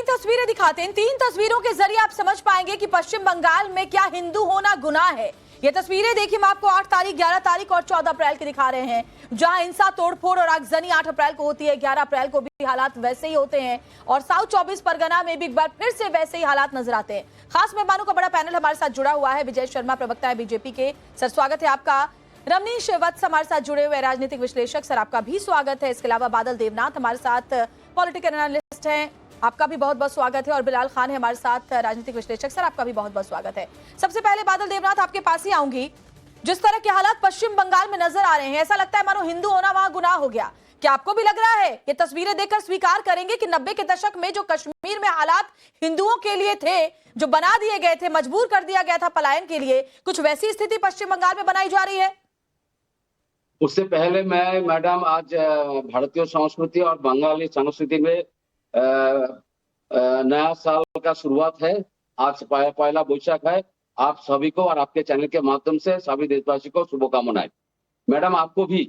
तीन तस्वीरें दिखाते हैं। इन तीन तस्वीरों के जरिए आप समझ पाएंगे कि पश्चिम बंगाल में क्या हिंदू होना गुनाह है। ये तस्वीरें देखिए, हम आपको 8 तारीख, 11 तारीख और 14 अप्रैल की दिखा रहे हैं, जहां हिंसा, तोड़फोड़ और आगजनी 8 अप्रैल को होती है। 11 अप्रैल को भी हालात वैसे ही होते हैं और साउथ 24 परगना में भी एक बार फिर से वैसे ही हालात नजर आते हैं। खास मेहमानों का बड़ा पैनल हमारे साथ जुड़ा हुआ है। विजय शर्मा, प्रवक्ता है बीजेपी के, सर स्वागत है आपका। रमनीश वत्स हमारे साथ जुड़े हुए राजनीतिक विश्लेषक, सर आपका भी स्वागत है। इसके अलावा बादल देवनाथ हमारे साथ पॉलिटिकल एनालिस्ट हैं, आपका भी बहुत बहुत स्वागत है। और बिलाल खान है हमारे साथ राजनीतिक विश्लेषक, सर आपका भी बहुत बहुत स्वागत है। सबसे पहले बादल देवनाथ, आपके पास ही आऊंगी। जिस तरह के हालात पश्चिम बंगाल में नजर आ रहे हैं, ऐसा लगता है मानो हिंदू होना वहां गुनाह हो गया। क्या आपको भी लग रहा है, ये तस्वीरें देखकर स्वीकार करेंगे कि 90 के दशक में जो कश्मीर में हालात हिंदुओं के लिए थे, जो बना दिए गए थे, मजबूर कर दिया गया था पलायन के लिए, कुछ वैसी स्थिति पश्चिम बंगाल में बनाई जा रही है? उससे पहले मैं मैडम, आज भारतीय संस्कृति और बंगाली संस्कृति में नया साल का शुरुआत है। आज पहला बैसाख है। आप सभी को और आपके चैनल के माध्यम से सभी देशवासी को शुभकामनाएं। मैडम आपको भी।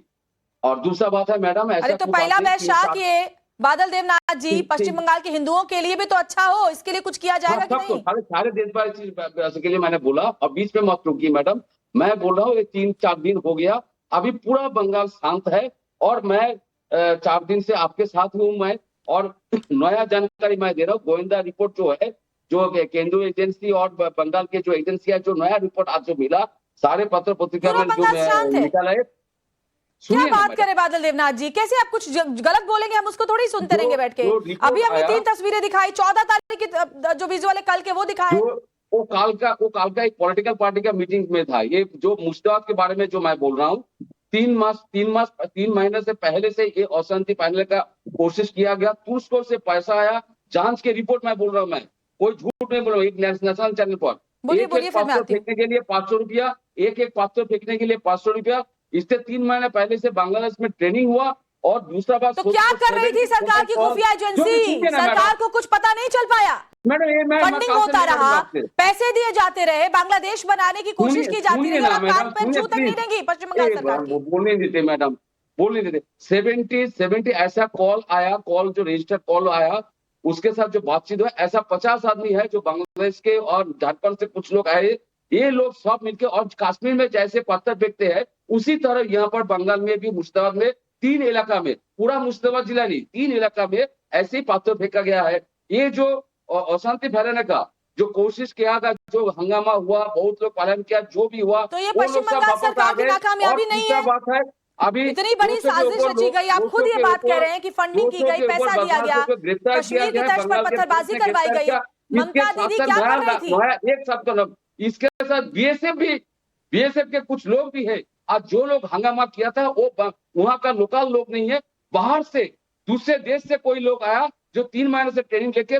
और दूसरा बात है मैडम, ऐसा तो पहला बैसाख ये बादल देवनाथ जी पश्चिम बंगाल के हिंदुओं के लिए भी तो अच्छा हो, इसके लिए कुछ किया जाएगा कि नहीं? सारे देशवासी के लिए मैंने बोला, और बीच में मत रुकिए मैडम। मैं बोल रहा हूँ ये 3-4 दिन हो गया, अभी पूरा बंगाल शांत है और मैं 4 दिन से आपके साथ हूँ मैं, और नया जानकारी मैं दे रहा हूँ। गोविंदा रिपोर्ट जो है, जो केंद्रीय एजेंसी और बंगाल के जो एजेंसी है, जो नया रिपोर्ट आज जो मिला, सारे पत्र पत्रिका में जो निकाला है। क्या बात करें बादल देवनाथ जी, कैसे आप कुछ गलत बोलेंगे? हम उसको थोड़ी सुनते रहेंगे बैठ के। अभी हमने 3 तस्वीरें दिखाई, 14 तारीख की जो विजुअल है कल के, वो दिखाए। वो काल का एक पॉलिटिकल पार्टी का मीटिंग में था। ये जो मुश्ताक के बारे में जो मैं बोल रहा हूँ, 3 महीने से पहले से ये अशांति फैलाने का कोशिश किया गया। तुर्क से पैसा आया, जांच के रिपोर्ट मैं बोल रहा हूँ, मैं कोई झूठ नहीं बोल रहा हूँ। एक नेशनल चैनल पर एक पात्र फेंकने के लिए 500 रुपया, एक पात्र फेंकने के लिए 500 रुपया। इससे 3 महीने पहले से बांग्लादेश में ट्रेनिंग हुआ। और दूसरा बात, तो क्या कर रही थी सरकार की खुफिया एजेंसी? सरकार को कुछ पता नहीं चल पाया? फंडिंग होता रहा, पैसे दिए जाते रहे, बांग्लादेश बनाने की कोशिश की जाती रही, और कान पर छू तक नहीं देंगी पश्चिम बंगाल सरकार की। बोलने देते मैडम, बोलने देते। 70 ऐसा कॉल आया, कॉल जो रजिस्टर्ड कॉल आया, उसके साथ जो बातचीत हुआ, ऐसा 50 आदमी है जो बांग्लादेश के और झारखंड से कुछ लोग आए। ये लोग सब मिलकर, और कश्मीर में जैसे पत्थर फेंकते हैं, उसी तरह यहाँ पर बंगाल में भी, मुर्शिदाबाद में 3 इलाका में, पूरा मुर्शिदाबाद जिला नहीं, 3 इलाका में ऐसे ही पत्थर फेंका गया है। ये जो अशांति फैलाने का जो कोशिश किया गया, जो हंगामा हुआ, बहुत लोग पालन किया, जो भी हुआ, तो ये पश्चिम बंगाल सरकार की नाकामयाबी नहीं है? बात है, अभी इतनी बड़ी साजिश रची गई, आप खुद ये बात कह रहे हैं कि फंडिंग की गई, पैसा दिया गया, कश्मीर की तर्ज पर पत्थरबाजी करवाई गई। ममता दीदी क्या कर रही थी? एक शब्द, इसके साथ बीएसएफ के कुछ लोग भी है। आज जो लोग हंगामा किया था, वो वहां का लोकल लोग नहीं है, बाहर से, दूसरे देश से कोई लोग आया, जो 3 महीने से ट्रेनिंग लेके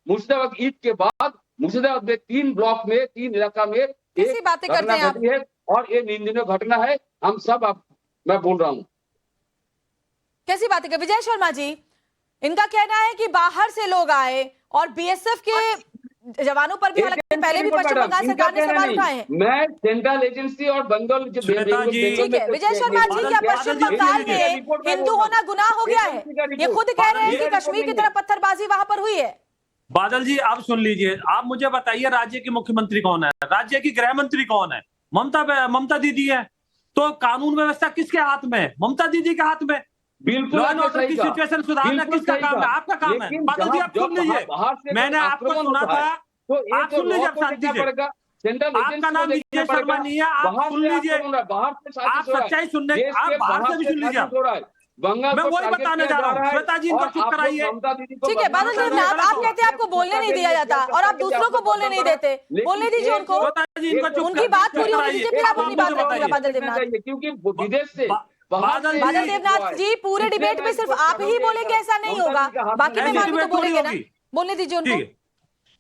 मुर्शिदाबाद ईद के बाद मुर्शिदाबाद में 3 ब्लॉक में, 3 इलाका में कैसी बातें करते हैं आप? है, और ये निंदनीय घटना है। हम सब मैं बोल रहा हूँ, कैसी बातें कर विजय शर्मा जी? इनका कहना है कि बाहर से लोग आए और बीएसएफ के जवानों पर भी, हालांकि पहले भी पश्चिम बंगाल सरकार ने सवाल उठाए हैं। मैं सेंट्रल एजेंसी और बंगाल ठीक है विजय शर्मा जी, क्या पश्चिम बंगाल में हिंदू होना गुनाह हो गया है? ये खुद कह रहे हैं कि कश्मीर की तरफ पत्थरबाजी वहां पर हुई है। बादल जी आप सुन लीजिए, आप मुझे बताइए राज्य की मुख्यमंत्री कौन है, राज्य की गृह मंत्री कौन है? ममता दीदी है। तो कानून व्यवस्था किसके हाथ में है? ममता दीदी के हाथ में। बिल्कुल, लॉ एंड ऑर्डर की सिचुएशन सुधारना किसका काम है? आपका काम है। बादल जी आप सुन लीजिए, मैंने आपको सुना था, आप सुन लीजिए, शांति से। आपका नाम विजय शर्मा नहीं है, आप सुन लीजिए, आप सच्चाई सुनने, आप बाहर से भी सुन लीजिए। मैं वही बताने जा रहा हूँ। श्वेता जी इनको चुप कराइए। ठीक है बादल देवनाथ, आप कहते हैं आपको बोलने नहीं दिया जाता और आप दूसरों को बोलने नहीं देते, बोलने दीजिए उनको, उनकी बात पूरी होने दीजिए, फिर आप अपनी बात रखिएगा। बादल देवनाथ, क्योंकि विदेश से बादल देवनाथ जी, पूरे डिबेट में सिर्फ आप ही बोलेंगे ऐसा नहीं होगा, बाकी मेहमान भी तो बोलेंगे ना, बोलने दीजिए उनको।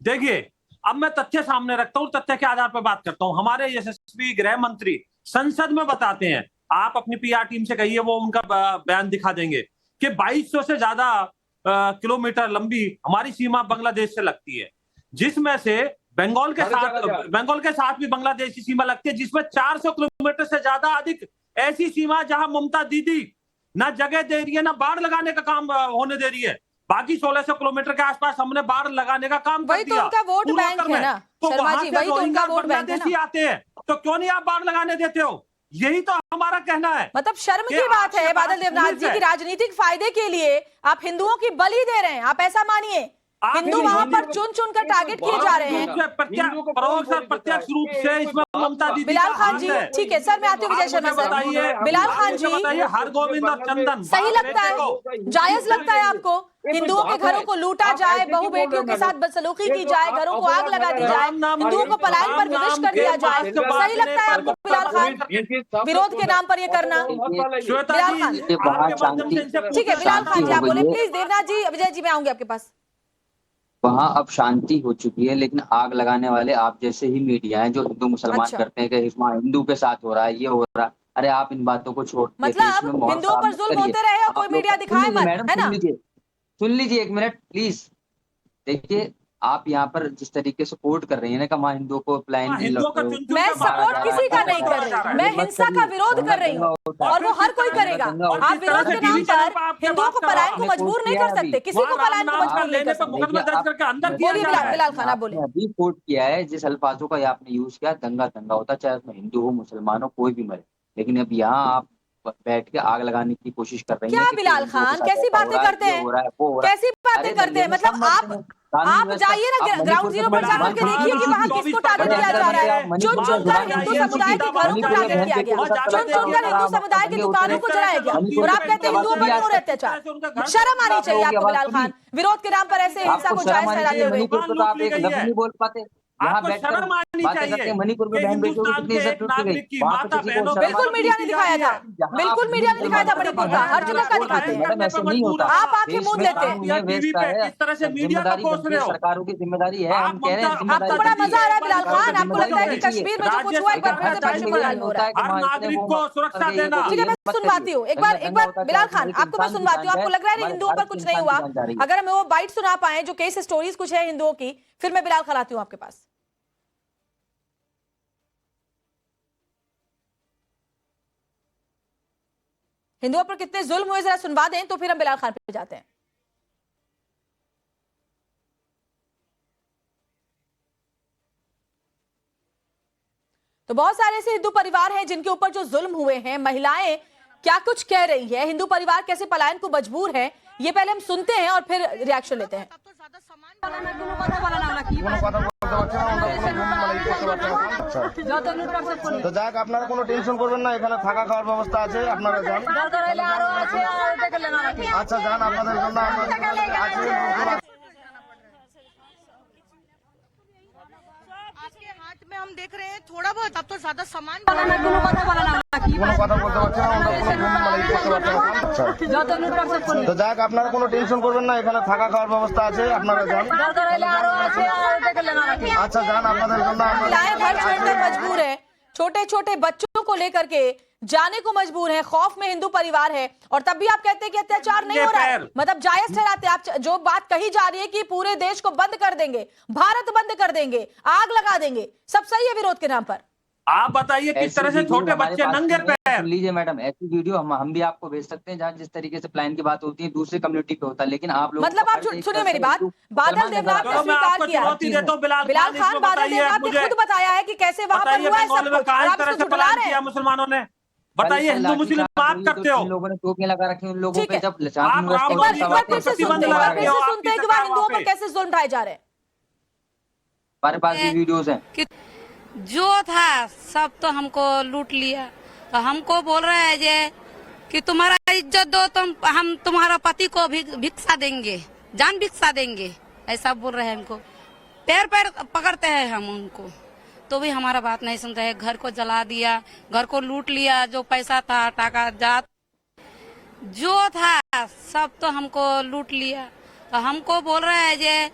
देखिए अब मैं तथ्य सामने रखता हूँ, तथ्य के आधार पर बात करता हूँ। हमारे यशस्वी गृह मंत्री संसद में बताते हैं, आप अपनी पीआर टीम से कहिए, वो उनका बयान दिखा देंगे कि 2200 से ज्यादा किलोमीटर लंबी हमारी सीमा बांग्लादेश से लगती है, जिसमें से बंगाल के साथ भी बांग्लादेश की सीमा लगती है, जिसमें 400 किलोमीटर से ज्यादा अधिक ऐसी सीमा जहां ममता दीदी ना जगह दे रही है, ना बाढ़ लगाने का काम होने दे रही है। बाकी 1600 किलोमीटर के आसपास हमने बाढ़ लगाने का काम कर वही तो दिया उनका वोट पूर्वोत्तर बैंक है में। ना तो शर्मा वहां जी, से वही तो उनका रोहिंग्या वोट बैंक है बांग्लादेशी ना। आते हैं, तो क्यों नहीं आप बाढ़ लगाने देते हो? यही तो हमारा कहना है। मतलब शर्म कि की बात आपके है पास बादल देवनाथ पुलिस जी है। की राजनीतिक फायदे के लिए आप हिंदुओं की बलि दे रहे हैं, आप ऐसा मानिए। आप हिंदू नहीं, वहां पर हिंदू- चुन चुन कर टारगेट किए जा रहे हैं। परोक्ष और प्रत्यक्ष रूप से इसमें ममता दीदी बिलाल का खान हाथ जी, है। ठीक है सर, मैं आती हूँ विजय आप शर्मा मुझे सर। बताइए, बिलाल आप खान मुझे जी, बताइए, हरगोविंद और चंदन सही लगता है, जायज लगता है आपको हिंदुओं के घरों को लूटा जाए, बहू बेटियों के साथ बदसलूकी की जाए, घरों को आग लगा दी जाए, हिंदुओं को पलायन पर विवश कर दिया जाए, सही लगता है आपको बिलाल खान विरोध के नाम पर ये करना? श्वेता बिलाल जी, खान। आपके माध्यम से इनसे ठीक है पूछना बिलाल खान जी, आप हो बोले गई है। प्लीज। देवनाथ जी, विजय जी, मैं आऊंगी आपके पास। वहां अब शांति हो चुकी है, लेकिन आग लगाने वाले आप जैसे ही मीडिया है जो हिंदू मुसलमान अच्छा। करते हैं कि वहाँ हिंदू के साथ हो रहा है, ये हो रहा है। अरे आप इन बातों को छोड़ के मतलब इसमें माहौल हिंदुओं खराब पर मत जुल्म करिए। होते रहे और आप कोई लोग मीडिया सुन दिखाए लीजिए मत, मैडम, है ना? सुन लीजिए एक मिनट प्लीज। देखिए आप यहाँ पर जिस तरीके से सपोर्ट कर रही है ना कि वहाँ हिंदुओं को प्लान हिंदुओं का चुन चुन मैं के मारा सपोर्ट जा रहा किसी है, का दंगा नहीं कर कराया जा रहा रही, है। मैं हिंसा का विरोध कर रही हूँ और वो हर कोई करेगा। आप विरोध के नाम पर हिंदुओं को पलायन को मजबूर नहीं कर सकते, किसी को पलायन को मजबूर नहीं कर सकते। मुकदमा दर्ज करके अंदर किया बोलिए जा रहा है। बिलाल खान, आप बोले। आपने अभी कोट किया है जिस अल्फाजों का ये आपने यूज किया, दंगा दंगा होता है, चाहे उसमें हिंदू हो मुसलमान हो कोई भी मरे। लेकिन अब यहाँ आप बैठ के आग लगाने की कोशिश कर रही क्या हैं कि बिलाल हिंदुओं के खान साथ कैसी ऐसा हो बातें रहा है, करते ये हैं, हो रहा है, वो हो रहा है। कैसी बातें अरे करते हैं? भैया, मतलब सब मत करो। कानून आप व्यवस्था- जाइए ना आप ग्राउंड मणिपुर जीरो में पर जाकर के देखिए कि वहाँ किसको टारगेट किया जा रहा है। चुन चुन कर हिंदू समुदाय के घरों को टारगेट किया गया, चुन चुन कर हिंदू समुदाय की दुकानों को जलाया गया, और आप कहते हैं हिंदुओं पर नहीं हो रहे अत्याचार। शर्म आनी चाहिए आपको बिलाल खान, विरोध के नाम पर ऐसे हिंसा को जायज ठहराते हुए। मणिपुर पे तो आप एक लफ्ज नहीं बोल पाते। यहाँ आपको बैठकर शर्म आनी बातें चाहिए करते हैं, मणिपुर में कि बहन बेटियों की हिंदुस्तान कितनी के इज्जत एक टूट गई। नागरिक की वहाँ पे माता किसी को बहनों शर्म बिल्कुल आती मीडिया ने की दिखाया जा था, रही है। बिल्कुल मीडिया ने दिखाया था मणिपुर का, हर जगह का दिखाते हैं। मैडम ऐसे नहीं होता। आप आंखें मूंद लेते हैं। कानून है, व्यवस्था है, किस तरह से मीडिया को जिम्मेदारी कोस बनती रहे है, हो? सरकारों की जिम्मेदारी है। आप हम कह रहे हैं ममता- आपको बड़ा मजा आ रहा है बिलाल खान, आपको जिम्मेदारी लगता है कि बनती है। कश्मीर में जो कुछ हुआ एक बार फिर से पश्चिम बंगाल में हो रहा है। हर नागरिक को सुरक्षा देना। ठीक है, मैं सुनवाती हूँ एक बार बिलाल खान, आपको मैं सुनवाती हूँ। आपको लग रहा है हिंदुओं पर कुछ नहीं हुआ? अगर हमें वो बाइट सुना पाए जो केस स्टोरीज कुछ है हिंदुओं की, फिर मैं बिलाल खान आती हूँ आपके पास। हिंदुओं पर कितने जुल्म हुए जरा सुनवा दें, तो फिर हम बिलाल खान पे जाते हैं। तो बहुत सारे ऐसे हिंदू परिवार हैं जिनके ऊपर जो जुल्म हुए हैं, महिलाएं क्या कुछ कह रही है, हिंदू परिवार कैसे पलायन को मजबूर है, ये पहले हम सुनते हैं और फिर रिएक्शन लेते हैं। তো যাক আপনারা কোনো টেনশন করবেন না, এখানে থাকা খাওয়ার ব্যবস্থা আছে, আপনারা যান। আচ্ছা যান, আপনাদের জন্য आज के हाट में हम देख रहे हैं थोड़ा बहुत, अब तो ज्यादा सामान কোনো কথা বলতে পারছে না, আমরা কোনো ঘুম মালাই করতে পারছি না। আচ্ছা তো যাক আপনারা কোনো টেনশন করবেন না, এখানে থাকা খাওয়ার ব্যবস্থা আছে, আপনারা যান। আচ্ছা যান, আপনাদের জন্য महिलाएं घर छोड़कर मजबूर है, छोटे छोटे बच्चों को लेकर के जाने को मजबूर है, खौफ में हिंदू परिवार है, और तब भी आप कहते हैं कि अत्याचार नहीं हो रहा है। मतलब जायज ठहराते हैं आप जो बात कही जा रही है कि पूरे देश को बंद कर देंगे, भारत बंद कर देंगे, आग लगा देंगे, सब सही है विरोध के नाम पर। आप बताइए किस तरह से छोटे बच्चे नंगे पैर। सुन लीजिए मैडम, ऐसी वीडियो हम भी आपको भेज सकते हैं जहाँ जिस तरीके से प्लान की बात होती है दूसरी कम्युनिटी पे होता है, लेकिन आप लोग मतलब आप सुनिए मेरी बात, बादल देवनाथ ने चलो मैं स्वीकार आपको किया, चुनौती देता हूँ बिलाल खान, बादल देवनाथ ने खुद बताया है कि कैसे वहां पर बताइए हुआ है बंगाल सब में कुछ, कहाँ और इस आप तरह उसको से झुठला प्लान रहे किया हैं। मुसलमानों ने? बताइए हिंदू मुस्लिम आप करते हो? इन लोगों ने टोपियां लगा रखी, उन लोगों ठीक पे है। जब आप राम एक बार फिर से सुनते हैं, प्रतिबंध फिर से लगाते हो, सुनते हैं कि आपकी वहाँ हिंदुओं सरकार पर कैसे जुल्म ढाए जा रहे हैं। हमारे पास भी वीडियोस हैं। कि जो था सब तो हमको लूट लिया, तो हमको बोल रहे हैं जे कि तुम्हारा इज्जत दो, हम तुम्हारा पति को भी भिक्षा देंगे, जान भिक्षा देंगे, ऐसा बोल रहे हैं हमको। पैर पैर पकड़ते हैं हम उनको, तो भी हमारा बात नहीं सुनते हैं। घर को जला दिया, घर को लूट लिया, जो पैसा था टाका जात जो था सब तो हमको लूट लिया, तो हमको बोल रहे हैं जे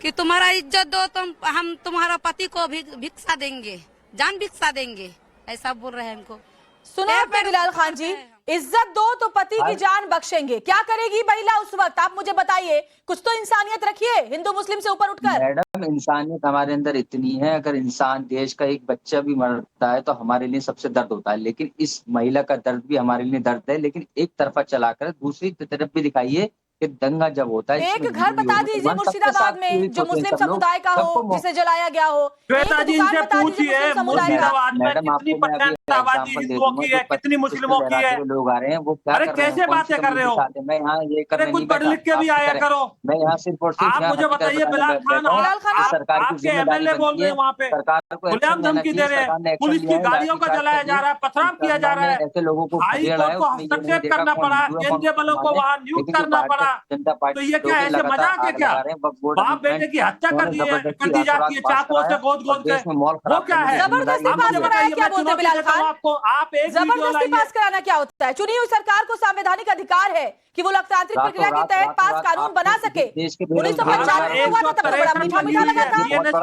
कि तुम्हारा इज्जत दो, हम तुम्हारा पति को भी भिक्षा देंगे, जान भिक्षा देंगे, ऐसा बोल रहे हैं हमको। सुना आपने बिलाल खान जी, इज्जत दो तो पति की जान बख्शेंगे। क्या करेगी महिला उस वक्त, आप मुझे बताइए, कुछ तो इंसानियत रखिए हिंदू मुस्लिम से ऊपर उठकर। मैडम इंसानियत हमारे अंदर इतनी है, अगर इंसान देश का एक बच्चा भी मरता है तो हमारे लिए सबसे दर्द होता है, लेकिन इस महिला का दर्द भी हमारे लिए दर्द है, लेकिन एक तरफा चलाकर दूसरी तरफ भी दिखाइए कि दंगा जब होता है एक घर बता दीजिए मुर्शिदाबाद में जो मुस्लिम समुदाय का हो, जिसे जलाया गया हो। श्वेता जी इनसे पूछिए मुर्शिदाबाद में मैडम, कितनी आपको मैं अभी परसेंट आबादी एग्जांपल दे हिंदुओं दूंगा, की है, जो कितनी मुस्लिमों की है? लोग आ रहे हैं वो क्या अरे कर रहे हैं, कैसे कौन बातें सी कर रहे हो? कम्युनिटी के साथ हैं? मैं यहाँ ये करने अरे कुछ नहीं पढ़ बैठा, लिख के भी आप आया करें। करो। मैं यहाँ सिर्फ और सिर्फ आप यहाँ मुझे हकीकत बताइए बताने बिलाल बैठा खान, हूँ। बिलाल खान, ये सरकार की आपके जिम्मेदारी एमएलए बोल बनती रहे है, हैं वहाँ पे सरकार को खुलेआम एक्शन लेना धमकी दे चाहिए। रहे हैं, सरकार ने एक्शन पुलिस लिया की है, गाड़ियों को लाठीचार्ज जलाया कर जा रहा है, पथराव किया जा रहा है, ऐसे लोगों को हाई घेरा कोर्ट है, को उसमें ये नहीं हस्तक्षेप देखा करना कौन पड़ा, हिंदू है, कौन केंद्रीय बलों को मुसलमान है। वहां नियुक्त लेकिन जो करना भारतीय पड़ा। जनता तो पार्टी ये के क्या लोग ऐसे लगातार मजाक है आग क्या? लगा रहे हैं, वक्फ बोर्ड बाप बेटे की हत्या कर दी है, कर दी जाती है चाकुओं से गोद गोद के। देश में माहौल वो खराब क्या करने है? की जबरदस्ती जिम्मेदारी पास मुझे उनकी है। कराया बताइए, क्या मैं बोलते हैं चुनौती बिलाल देता हूं खान? आपको, आप एक वीडियो जबरदस्ती लाइए। पास कराना क्या होता है? चुनी हुई सरकार को संवैधानिक अधिकार है कि वो लोकतांत्रिक प्रक्रिया के तहत पास कानून बना सके। 1995 में हुआ था तब तो बड़ा मीठा मीठा लगा था,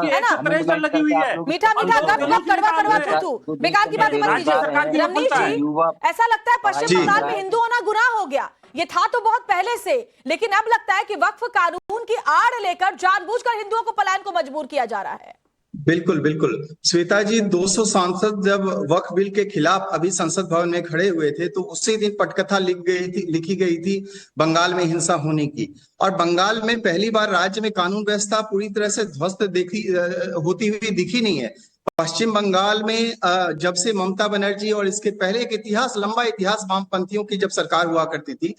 है ना? प्रेशर लगी हुई है। मीठा मीठा गप गप कड़वा कड़वा थू थू, बेकार की बातें मत राज्य सरकार की कीजिए। रमनीश विफलता है। जी, ऐसा लगता है पश्चिम जी। बंगाल में हिंदू होना गुनाह हो गया। ये था तो बहुत पहले से, लेकिन अब लगता है कि वक्फ कानून की आड़ लेकर जानबूझकर हिंदुओं को पलायन को मजबूर किया जा रहा है। बिल्कुल बिल्कुल श्वेता जी, 200 सांसद जब वक्फ बिल के खिलाफ अभी संसद भवन में खड़े हुए थे तो उसी दिन पटकथा लिखी गई थी बंगाल में हिंसा होने की। और बंगाल में पहली बार राज्य में कानून व्यवस्था पूरी तरह से ध्वस्त होती हुई दिखी नहीं है। पश्चिम बंगाल में जब से ममता बनर्जी और इसके पहले एक लंबा इतिहास वामपंथियों की जब सरकार हुआ करती थी,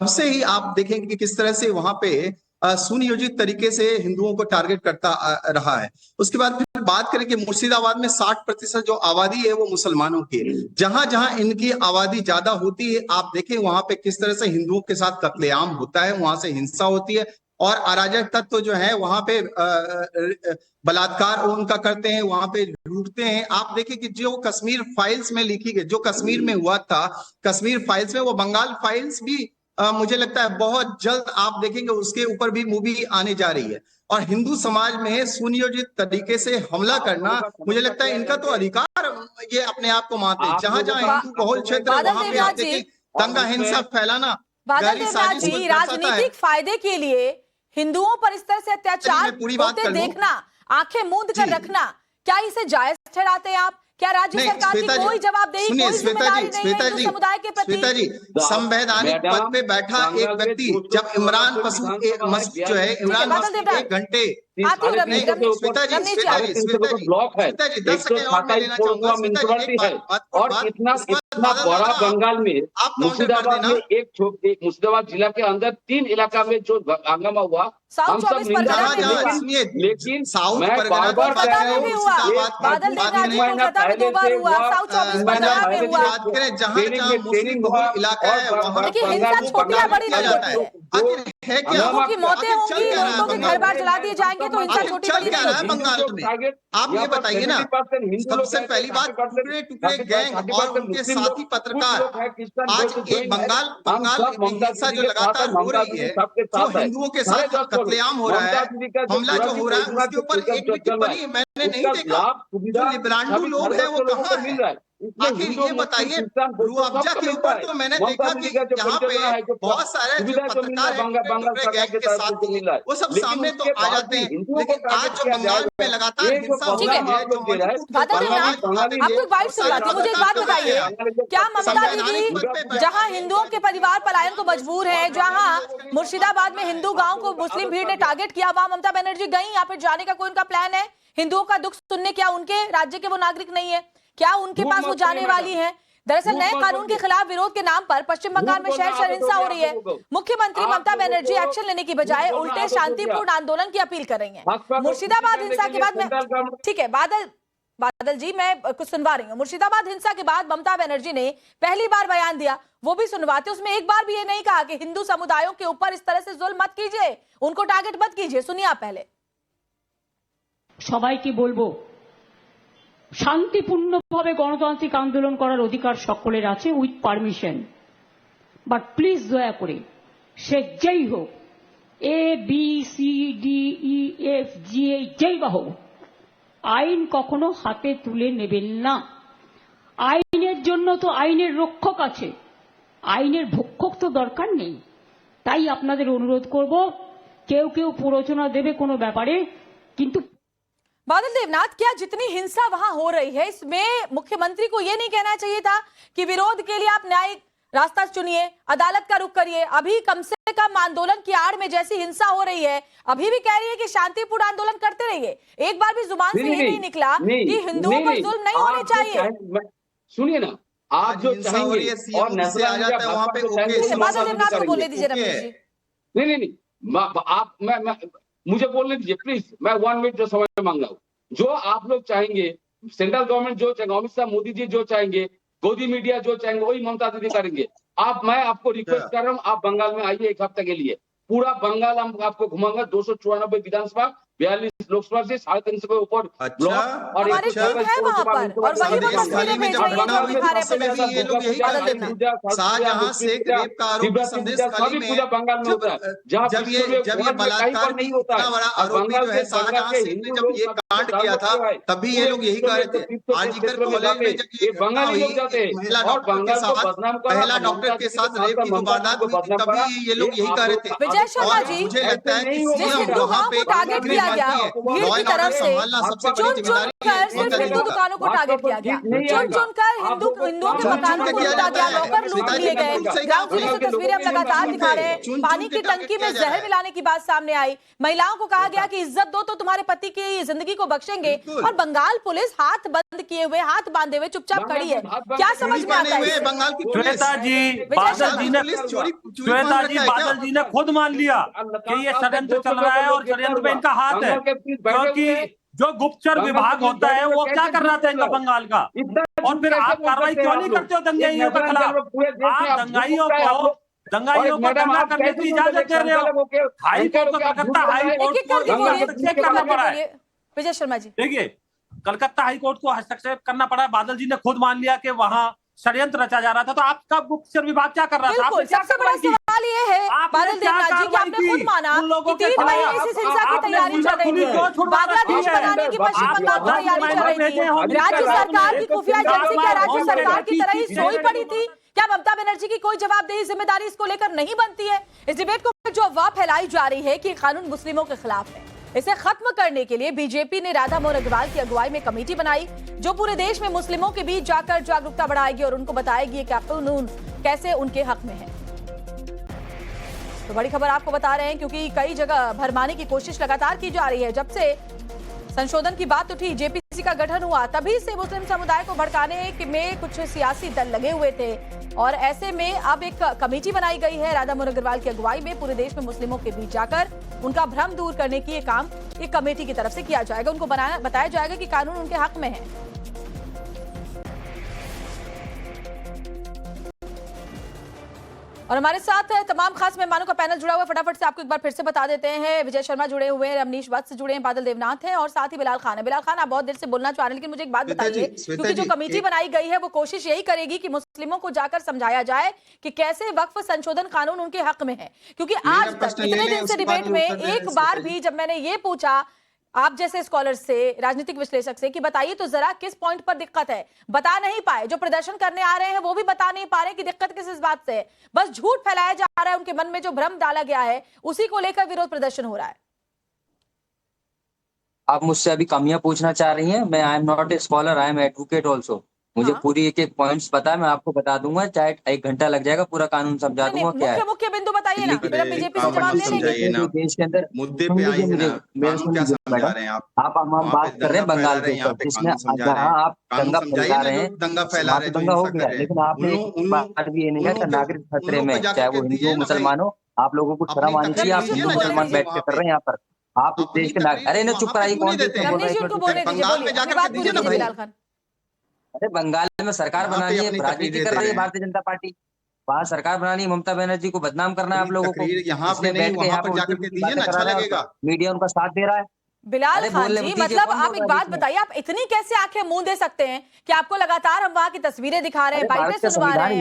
तब से ही आप देखेंगे कि किस तरह से वहां पे सुनियोजित तरीके से हिंदुओं को टारगेट करता रहा है। उसके बाद फिर बात करें कि मुर्शिदाबाद में 60% जो आबादी है वो मुसलमानों की है। जहां जहां इनकी आबादी ज्यादा होती है, आप देखें वहां पे किस तरह से हिंदुओं के साथ कत्लेआम होता है, वहां से हिंसा होती है और अराजक तत्व जो है वहां पे बलात्कार उनका करते हैं, वहां पे लूटते हैं। आप देखिए कि जो कश्मीर फाइल्स में लिखी गई, जो कश्मीर में हुआ था, कश्मीर फाइल्स में, वो बंगाल फाइल्स भी मुझे लगता है बहुत जल्द आप देखेंगे उसके ऊपर भी मूवी आने जा रही है। और हिंदू समाज में सुनियोजित तरीके से हमला करना, मुझे लगता है इनका तो अधिकार ये अपने आप को मानते हैं। जहां जहां हिंदू बहुल क्षेत्र है वहां पे आप देखिए दंगा हिंसा फैलाना, बादल देवराज जी, राजनीतिक फायदे के लिए हिंदुओं पर इस तरह से अत्याचार होते देखना, आंखें मूंद कर रखना, क्या इसे जायज ठहराते हैं आप? क्या राज्य सरकार की कोई जवाबदेही, कोई जिम्मेदारी नहीं है हिंदू समुदाय के प्रति? श्वेता जी, संवैधानिक पद पे बैठा एक व्यक्ति जब इमरान मसूद जो है, इमरान मसूद 1 घंटे ब्लॉक है, 167 और इतना बड़ा बंगाल में मुर्शिदाबाद में मुर्शिदाबाद जिला के अंदर 3 इलाका में जो हंगामा हुआ, हम सब निंदा सुनिए, लेकिन साउथ मैं परगना बार बात कह कर रहा हूँ, बादल देवराज जी, कोलकाता में 2 बार हुआ, साउथ 24 परगना में हुआ। बात करें जहां जहां मुस्लिम बहुल इलाका है वहां देखिए हिंसा छोटी या बड़ी नहीं होती है। आखिर है क्या? लोगों की मौतें होंगी, लोगों के घर बार जला दिए जाएंगे, तो हिंसा छोटी बड़ी नहीं होती। बंगाल में आप ये बताइए ना, सबसे पहली बात टुकड़े टुकड़े गैंग और उनके साथी पत्रकार, आज एक बंगाल में हिंसा जो लगातार हो रही है, जो हिंदुओं के साथ कत्लेआम हो रहा है, हमला जो हो रहा है, उसके ऊपर एक भी टिप्पणी मैंने नहीं देखा। जो लिबरांडू लोग हैं वो कहाँ है? आखिर ये बताइए, रुअफ़ज़ा के ऊपर तो मैंने देखा कि यहाँ पे बहुत सारे जो पत्रकार हैं गैंग के साथ थे, वो सब सामने तो आ जाते हैं, लेकिन आज जो बंगाल में लगातार हिंसा हो रही है, जो आपको एक बात सुनाती हूँ, मुझे एक बात बताइए, क्या ममता दीदी जहाँ हिंदुओं के परिवार पलायन को मजबूर है, जहाँ मुर्शिदाबाद में हिंदू गांव को मुस्लिम भीड़ ने टारगेट किया, वहां ममता बनर्जी गई, यहाँ पे जाने का कोई उनका प्लान है? हिंदुओं का दुख सुनने, क्या उनके राज्य के वो नागरिक नहीं है? क्या उनके पास वो जाने वाली हैं? दरअसल नए कानून के खिलाफ विरोध के नाम पर पश्चिम बंगाल में शहर शहर हिंसा हो रही है। मुख्यमंत्री ममता बनर्जी एक्शन लेने की बजाय उल्टे शांतिपूर्ण आंदोलन की अपील कर रही हैं। मुर्शिदाबाद हिंसा के बाद में, ठीक है बादल जी, मैं कुछ सुनवा रही हूँ। मुर्शिदाबाद हिंसा के बाद ममता बनर्जी ने पहली बार बयान दिया, वो भी सुनवाते, उसमें एक बार भी ये नहीं कहा कि हिंदू समुदायों के ऊपर इस तरह से जुल्म मत कीजिए, उनको टारगेट मत कीजिए। सुनिए आप पहले। সবাইকে বলবো, শান্তিপূর্ণভাবে গণতান্ত্রিক আন্দোলন করার অধিকার সকলের আছে উইথ পারমিশন, বাট প্লিজ দয়া করে সে যেই হোক, ABCDEFG যেই বা হোক, আইন কখনো হাতে তুলে নেবেন না। আইনের জন্য তো আইনের রক্ষক আছে, আইনের ভক্ষক তো দরকার নেই। তাই আপনাদের অনুরোধ করব, কেউ কেউ প্ররোচনা দেবে কোনো ব্যাপারে, কিন্তু बादल देवनाथ, क्या जितनी हिंसा वहां हो रही है, इसमें मुख्यमंत्री को यह नहीं कहना चाहिए था कि विरोध के लिए आप न्यायिक रास्ता चुनिए, अदालत का रुख करिए? अभी कम से कम आंदोलन की आड़ में जैसी हिंसा हो रही है, अभी भी कह रही है कि शांतिपूर्ण आंदोलन करते रहिए। एक बार भी जुबान से ये नहीं निकला कि हिंदुओं पर जुल्म नहीं होने चाहिए। सुनिए ना, आप जो चाहेंगे और आ जाता है वहां पे बादल देवनाथ को बोलने दीजिए रमेश जी। नहीं, आप मैं मुझे बोलने दीजिए प्लीज। मैं 1 मिनट जो समय मांग रहा हूँ। जो आप लोग चाहेंगे, सेंट्रल गवर्नमेंट जो चाहेंगे, अमित शाह मोदी जी जो चाहेंगे, गोदी मीडिया जो चाहेंगे, वही ममता दीदी करेंगे। मैं आपको रिक्वेस्ट कर रहा हूँ, आप बंगाल में आइए 1 हफ्ते के लिए। पूरा बंगाल हम आपको घुमाऊंगा। 294 विधानसभा, 42 लोकसभा से 350 के ऊपर ब्लॉक और हमारी टीम है वहां पर, और वही वो तस्वीरें भेज रही है जो हम दिखा रहे हैं। ये लोग यही कर रहे थे। शाहजहां शेख रेप का आरोप संदेश खाली में पूजा बंगाल में होता है। जब ये बलात्कार नहीं होता है, बड़ा आरोपी जो है शाहजहां शेख ने जब ये कांड किया था, तभी ये लोग यही कह रहे थे। आजीकर कॉलेज में जब ये बंगाली लोग जाते हैं महिला डॉक्टर के साथ, पहला डॉक्टर के साथ रेप की वारदात हुई थी, तभी ये लोग यही कह रहे थे। विजय शर्मा जी, मुझे लगता है कि जिस हिंदुओं को टारगेट किया गया भीड़ की तरफ से, चुन चुन कर सिर्फ हिंदू दुकानों को टारगेट किया गया, चुन चुन कर हिंदुओं के मकानों को लूटा गया, लॉकर लूट लिए गए। ग्राउंड जीरो से तस्वीरें हम लगातार दिखा रहे हैं। पानी की टंकी में जहर मिलाने की बात सामने आई। महिलाओं को कहा गया कि इज्जत दो तो तुम्हारे पति की जिंदगी को बख्शेंगे, और बंगाल पुलिस हाथ बंद किए हुए, हाथ बांधे हुए चुपचाप खड़ी है। क्या समझ में आता है? बंगाल की श्वेता जी, बादल जी ने खुद मान लिया कि ये षड्यंत्र चल रहा है और षड्यंत्र में इनका हाथ है, क्योंकि जो गुप्तचर विभाग होता है वो क्या कर रहा था इनका बंगाल का। और फिर आप कार्रवाई क्यों नहीं करते हो दंगाइयों के खिलाफ? आप दंगाइयों को दंगा करने की इजाजत दे रहे हो। हाई कोर्ट को, कलकत्ता हाई कोर्ट को हस्तक्षेप करना पड़ा है। विजय शर्मा जी, देखिए, कलकत्ता हाई कोर्ट को हस्तक्षेप करना पड़ा है। बादल जी ने खुद मान लिया कि वहां षड्यंत्र रचा जा रहा था। तो आपका गुप्तचर विभाग क्या कर रहा था? बिल्कुल, सबसे बड़ा सवाल ये है बादल देवनाथ जी कि आपने खुद माना कि 3 महीने से हिंसा की तैयारी चल रही थी, बांग्लादेश बनाने की पश्चिम बंगाल में तैयारी चल रही थी, राज्य सरकार की खुफिया एजेंसी क्या राज्य सरकार की तरह ही सोई पड़ी थी? क्या ममता बनर्जी की कोई जवाबदेही, जिम्मेदारी इसको लेकर नहीं बनती है? इस डिबेट को जो अफवाह फैलाई जा रही है कि कानून मुस्लिमों के खिलाफ है, इसे खत्म करने के लिए बीजेपी ने राधा मोहन अग्रवाल की अगुवाई में कमेटी बनाई, जो पूरे देश में मुस्लिमों के बीच जाकर जागरूकता बढ़ाएगी और उनको बताएगी कि कानून कैसे उनके हक में है। तो बड़ी खबर आपको बता रहे हैं, क्योंकि कई जगह भरमाने की कोशिश लगातार की जा रही है। जब से संशोधन की बात उठी, जेपीसी का गठन हुआ, तभी से मुस्लिम समुदाय को भड़काने में कुछ सियासी दल लगे हुए थे, और ऐसे में अब एक कमेटी बनाई गई है राधा मोहन अग्रवाल की अगुवाई में। पूरे देश में मुस्लिमों के बीच जाकर उनका भ्रम दूर करने की ये काम एक कमेटी की तरफ से किया जाएगा। उनको बताया जाएगा कि कानून उनके हक में है। और हमारे साथ तमाम खास मेहमानों का पैनल जुड़ा हुआ है। फटाफट से आपको एक बार फिर से बता देते हैं। विजय शर्मा जुड़े हुए हैं, रमनीश वत्स जुड़े हैं, बादल देवनाथ हैं, और साथ ही बिलाल खान है। बिलाल खान, आप बहुत देर से बोलना चाह रहे हैं, लेकिन मुझे एक बात बताइए, क्योंकि जो कमेटी बनाई गई है वो कोशिश यही करेगी कि मुस्लिमों को जाकर समझाया जाए कि कैसे वक्फ संशोधन कानून उनके हक में है। क्योंकि आज तक इतने दिन से डिबेट में एक बार भी जब मैंने ये पूछा आप जैसे स्कॉलर से, राजनीतिक विश्लेषक से, कि बताइए तो जरा किस पॉइंट पर दिक्कत है, बता नहीं पाए। जो प्रदर्शन करने आ रहे हैं वो भी बता नहीं पा रहे कि दिक्कत किस इस बात से है। बस झूठ फैलाया जा रहा है, उनके मन में जो भ्रम डाला गया है उसी को लेकर विरोध प्रदर्शन हो रहा है। आप मुझसे अभी कमियां पूछना चाह रही हैं। मैं I am not a scholar, I am advocate also. मुझे पूरी एक एक पॉइंट्स पता है, मैं आपको बता दूंगा, चाहे 1 घंटा लग जाएगा, पूरा कानून समझा दूंगा। क्या है मुख्य बिंदु बताइए ना, फिर हम बीजेपी से जवाब ले लेंगे। देश के अंदर मुद्दे पे आइए ना, कानून क्या समझा रहे हैं आप? हम बात कर रहे हैं बंगाल के ऊपर, जिसमें आप दंगा फैला रहे हैं, दंगा फैला रहे हैं, दंगा हो गया, लेकिन आपने एक बात भी ये नहीं है कि नागरिक खतरे में, चाहे वो हिंदू हो मुसलमान हो, आप लोगों को शर्म आनी चाहिए। आप हिंदू मुसलमान बैठ के कर रहे हैं यहाँ पर, आप इस देश के नागरिक। अरे ना चुप कराइए, कौन बंगाल में जाकर दीजिए ना भाई। अरे बंगाल में सरकार बनानी है, राजनीति कर रही है भारतीय जनता पार्टी, वहाँ सरकार बनानी है, ममता बनर्जी को बदनाम करना है आप लोगों को। यहाँ पे नहीं, वहाँ पर जाकर के दीजिए ना, अच्छा लगेगा। मीडिया उनका साथ दे रहा है। बिलाल खान जी, मतलब आप एक बात बताइए, आप इतनी कैसे आंखें मुंह दे सकते हैं कि आपको लगातार हम वहाँ की तस्वीरें दिखा रहे हैं, बाइटें सुनवा रहे हैं,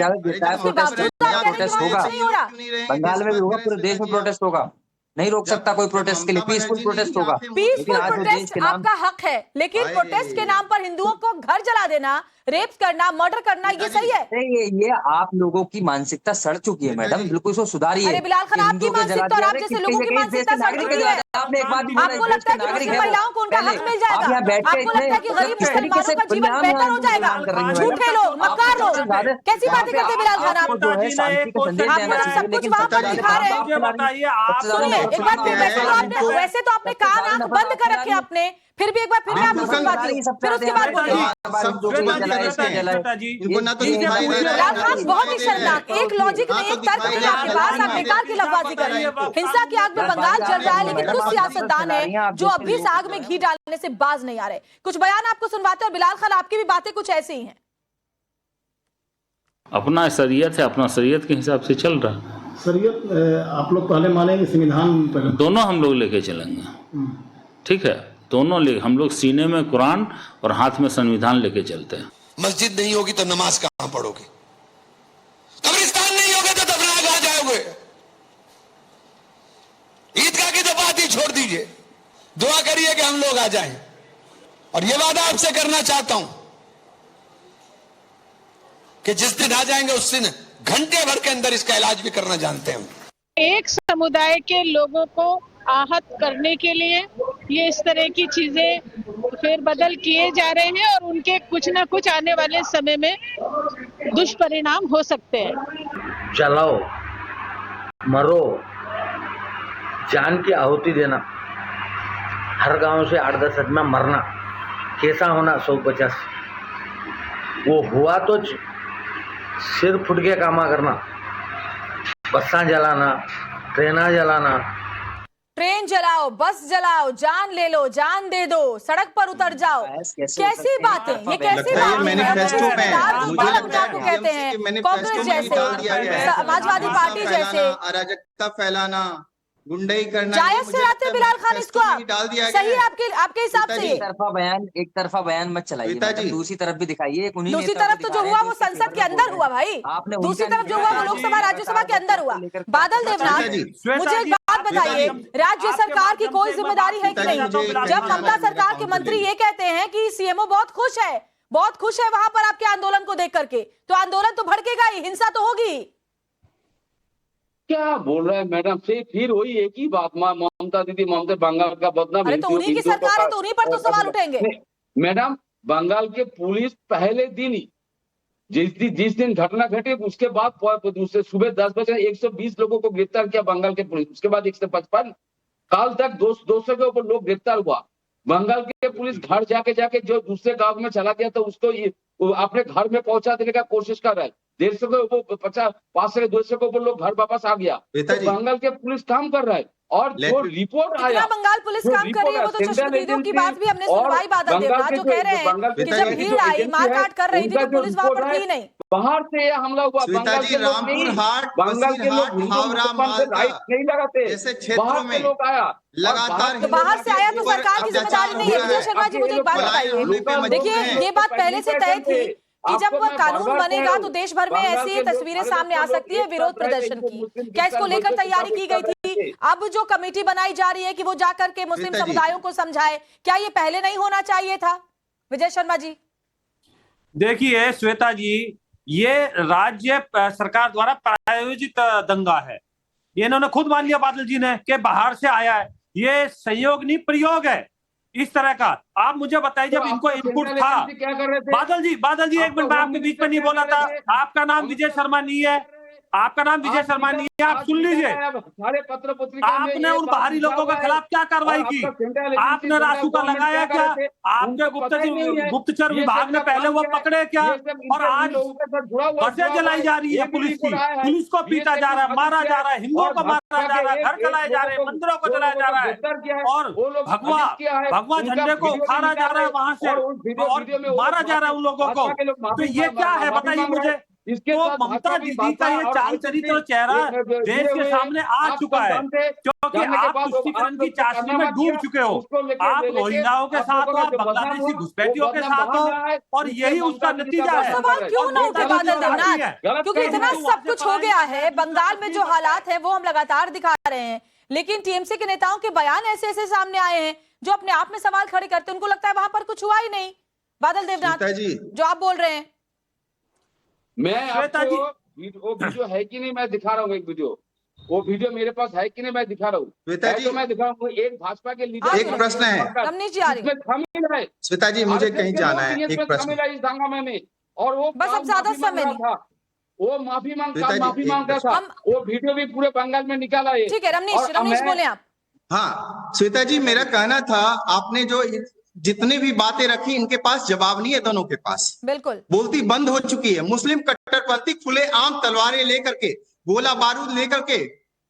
बंगाल में भी होगा, पूरे देश में प्रोटेस्ट होगा, नहीं रोक सकता कोई प्रोटेस्ट के लिए, पीसफुल प्रोटेस्ट होगा। पीसफुल प्रोटेस्ट आपका हक है, लेकिन प्रोटेस्ट के नाम पर हिंदुओं को घर जला देना, रेप करना, मर्डर करना, ये सही है? ये आप लोगों की मानसिकता सड़ चुकी है मैडम, बिल्कुल इसको सुधारिए। अरे बिलाल खान, आपकी मानसिकता और आप जैसे लोगों की मानसिकता सड़ चुकी है। आपने एक बात भी बोला, आपको लगता है कि मुस्लिम महिलाओं को उनका हक मिल जाएगा? आपको लगता है कि गरीब मुसलमानों का जीवन बेहतर हो जाएगा? झूठे लोग, मक्कार लोग, कैसी बातें करते हैं बिलाल खान आप? आप सब कुछ वहाँ पर दिखा रहे हैं। बताइए आप सुनिए एक बात, फिर वैसे तो आपने कान आंख बंद कर रखे अपने, फिर भी एक बार फिर मैं आपको सुनवाती हूँ, फिर उसके बाद बोलिए। बिलाल खान बहुत ही शर्मनाक, एक लॉजिक नहीं, एक तर्क नहीं आपके पास, आप बेकार की लफाजी कर रहे हैं। हिंसा की आग में बंगाल जल रहा है, लेकिन कुछ सियासतदान है जो अब भी इस आग में घी डालने से बाज नहीं आ रहे। कुछ बयान आपको सुनवाते हैं, और बिलाल खान आपकी भी बातें कुछ ऐसी ही हैं। अपना शरीयत है, अपना शरीयत के हिसाब से चल रहा। शरीयत आप लोग पहले मानेंगे, संविधान दोनों हम लोग लेके चलेंगे, ठीक है, दोनों हम लोग सीने में कुरान और हाथ में संविधान लेके चलते हैं। मस्जिद नहीं होगी तो नमाज कहां पढ़ोगे? कब्रिस्तान नहीं होगा तो दफना कहां जाओगे? ईदगाह की तो बात ही छोड़ दीजिए, दुआ करिए कि हम लोग आ जाएं। और ये वादा आपसे करना चाहता हूं कि जिस दिन आ जाएंगे उस दिन घंटे भर के अंदर इसका इलाज भी करना जानते हैं हम। एक समुदाय के लोगों को आहत करने के लिए ये इस तरह की चीजें फेरबदल किए जा रहे हैं, और उनके कुछ न कुछ आने वाले समय में दुष्परिणाम हो सकते हैं। चलाओ, मरो, जान की आहुति देना, हर गांव से 8-10 आदमी मरना, कैसा होना 150, वो हुआ तो सिर फुट के कामा करना, बसा जलाना, ट्रेना जलाना। ट्रेन जलाओ, बस जलाओ, जान ले लो, जान दे दो, सड़क पर उतर जाओ, कैसी बातें, ये कैसी बातें? मैनिफेस्टो में मुझे लगता आपको कहते हैं कांग्रेस जैसे, समाजवादी पार्टी जैसे अराजकता फैलाना, गुंडाई करना, जायज से आते बिलाल खान, इसको डाल दिया सही है आपके हिसाब से? एक तरफा बयान मत चलाइए, दूसरी तरफ भी दिखाइए। दूसरी तरफ तो जो हुआ वो संसद के अंदर हुआ भाई, दूसरी तरफ जो हुआ वो लोकसभा राज्यसभा के अंदर हुआ। बादल देवनाथ, मुझे एक बात बताइए, राज्य सरकार की कोई जिम्मेदारी है कि नहीं? जब ममता सरकार के मंत्री ये कहते हैं कि सीएमओ बहुत खुश है वहां पर आपके आंदोलन को देख करके, तो आंदोलन तो भड़केगा ही, हिंसा तो होगी। क्या बोल रहा है मैडम? से फिर वही एक ही बात, ममता दीदी, ममता बंगाल का बदनाम। अरे तो उन्हीं की सरकार है तो उन्हीं पर तो सवाल उठेंगे। मैडम, बंगाल के पुलिस पहले दिन ही, जिस दिन घटना घटी उसके बाद दूसरे सुबह 10 बजे 120 लोगों को गिरफ्तार किया बंगाल के पुलिस, उसके बाद 155, काल तक 200 के ऊपर लोग गिरफ्तार हुआ। बंगाल के पुलिस घर जाके जो दूसरे गांव में चला गया तो उसको अपने घर में पहुंचा देने का कोशिश कर रहा है। 150 के ऊपर 500 के ऊपर लोग घर वापस आ गया। तो बंगाल के पुलिस काम कर रहा है, और जो रिपोर्ट आया, बंगाल पुलिस काम कर रही है वो तो चश्मदीदों की बात भी हमने सुनवाई। बादल देवनाथ जो कह रहे हैं कि जब भीड़ आई, मारकाट कर रही थी तो पुलिस वहां पर थी नहीं, बाहर से हमला हुआ। बंगाल के लोग राइट नहीं लगाते, ऐसे क्षेत्रों में लोग आया लगातार, तो बाहर से आया तो सरकार की जिम्मेदारी नहीं है। विजय शर्मा जी, मुझे एक बात बताइए, देखिए ये बात पहले से तय थी कि जब वह कानून बनेगा तो देश भर में ऐसी तस्वीरें सामने आ सकती है विरोध प्रदर्शन की। क्या इसको लेकर तैयारी की गई थी? अब जो कमेटी बनाई जा रही है कि वो जाकर के मुस्लिम समुदायों को समझाए, क्या ये पहले नहीं होना चाहिए था? विजय शर्मा जी, देखिए श्वेता जी, ये राज्य सरकार द्वारा प्रायोजित दंगा है, ये इन्होंने खुद मान लिया बादल जी ने कि बाहर से आया है। ये संयोग नहीं, प्रयोग है इस तरह का। आप मुझे बताइए, जब इनको इनपुट था, बादल जी एक मिनट, मैं आपके बीच में नहीं बोला था। आपका नाम विजय शर्मा नहीं है, आपका नाम विजय शर्मा नहीं है, आप सुन लीजिए। आपने उन बाहरी लोगों के खिलाफ क्या कार्रवाई की? आपने रासुका लगाया क्या? आपके गुप्तचर विभाग ने पहले वो पकड़े क्या? और आज बसें जलाई जा रही है पुलिस की, पुलिस को पीटा जा रहा है, मारा जा रहा है, हिंदुओं को मारा जा रहा है, घर जलाए जा रहे हैं, मंदिरों को जलाया जा रहा है, और भगवा झंडे को उखाड़ा जा रहा है वहां से, और मारा जा रहा है उन लोगों को। तो ये क्या है बताइए मुझे? तो ममता दीदी का ये चाल चरित्र चेहरा देश के सामने आ चुका है, क्योंकि आप तुष्टीकरण की चाशनी में डूब चुके हो। आप रोहिंग्याओं के साथ हो, आप बांग्लादेशी घुसपैठियों के साथ हो, और यही उसका नतीजा है। सवाल क्यों ना उठे बादल देवनाथ? क्योंकि इतना सब कुछ हो गया है, बंगाल में जो हालात है वो हम लगातार दिखा रहे हैं, लेकिन टीएमसी के नेताओं के बयान ऐसे ऐसे सामने आए हैं जो अपने आप में सवाल खड़े करते हैं। उनको लगता है वहां पर कुछ हुआ ही नहीं। बादल देवनाथ, जो आप बोल रहे हैं, मैं आपको वो वीडियो है कि नहीं, मैं दिखा रहा हूँ एक वीडियो। वो वीडियो मेरे पास है कि नहीं, मैं दिखा रहा हूँ। श्वेता जी, तो मैं दिखा रहा हूँ, एक भाजपा के लीडर, एक प्रश्न है रमनीश जी आ रही इसमें शामिल है। श्वेता जी, मुझे कहीं जाना है, इसमें एक प्रश्न। शामिल है इस हंगामे में, और वो बस अब ज्यादा समय नहीं। था, वो माफी श्वेता जी, माफी एक मांगता था। वो वीडियो भी पूरे बंगाल में निकाला है। ठीक है रमनीश, रमनीश बोले आप। हाँ श्वेता जी, मेरा कहना था, आपने जो जितनी भी बातें रखी, इनके पास जवाब नहीं है, दोनों के पास बिल्कुल बोलती बंद हो चुकी है। मुस्लिम कट्टरपंथी खुले आम तलवारें लेकर के, गोला बारूद लेकर के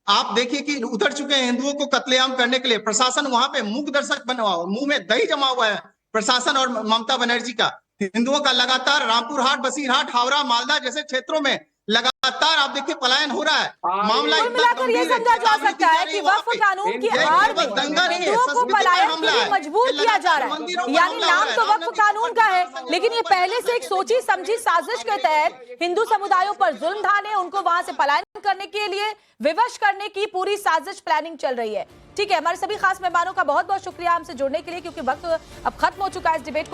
आप देखिए कि उतर चुके हैं हिंदुओं को कत्लेआम करने के लिए। प्रशासन वहां पे मूक दर्शक बना हुआ, मुंह में दही जमा हुआ है प्रशासन और ममता बनर्जी का। हिंदुओं का लगातार रामपुर हाट, बसीरहाट, हावड़ा, मालदा जैसे क्षेत्रों में लगातार आप देखिए पलायन हो रहा है। मामला कुल मिलाकर ये समझा जा सकता है कि वक्फ कानून की आड़ में हिंदुओं को पलायन के लिए मजबूर किया जा रहा है। यानी नाम तो वक्फ कानून का है, लेकिन ये पहले से एक सोची समझी साजिश के तहत हिंदू समुदायों पर जुल्म ढाने, उनको वहां से पलायन करने के लिए विवश करने की पूरी साजिश प्लानिंग चल रही है। ठीक है, हमारे सभी खास मेहमानों का बहुत बहुत शुक्रिया हमसे जुड़ने के लिए, क्योंकि वक्त अब खत्म हो चुका है इस डिबेट को